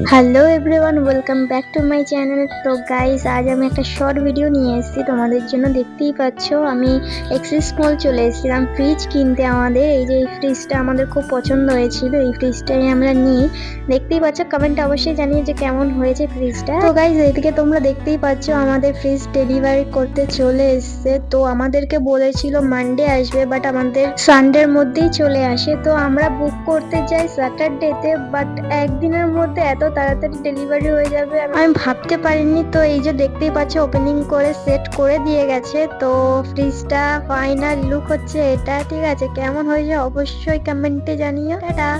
Hello everyone, welcome back to my channel. তো guys, আজ আমি একটা শর্ট ভিডিও নিয়ে এসেছি তোমাদের জন্য। দেখতেই পাচ্ছ আমি এক্সিস মল চলে এসেছিলাম ফ্রিজ কিনতে। আমাদের এই যে এই ফ্রিজটা আমাদের খুব পছন্দ হয়েছিল, এই ফ্রিজটাই আমরা নিই। দেখতেই পাচ্ছ, কমেন্টে অবশ্যই জানিয়ে যে কেমন হয়েছে ফ্রিজটা। তো গাইস, এদিকে তোমরা দেখতেই পাচ্ছ আমাদের ফ্রিজ ডেলিভারি করতে চলে এসছে। তো আমাদেরকে বলেছিল মানডে আসবে, বাট আমাদের সানডের মধ্যেই চলে আসে। তো আমরা বুক করতে যাই স্যাটারডেতে, বাট একদিনের মধ্যে এত তাড়াতাড়ি ডেলিভারি হয়ে যাবে আমি ভাবতে পারিনি। তো এই যে দেখতেই পাচ্ছ, ওপেনিং করে সেট করে দিয়ে গেছে। তো ফ্রিজটা ফাইনাল লুক হচ্ছে এটা। ঠিক আছে, কেমন হয়েছে অবশ্যই কমেন্টে জানিও। টাটা।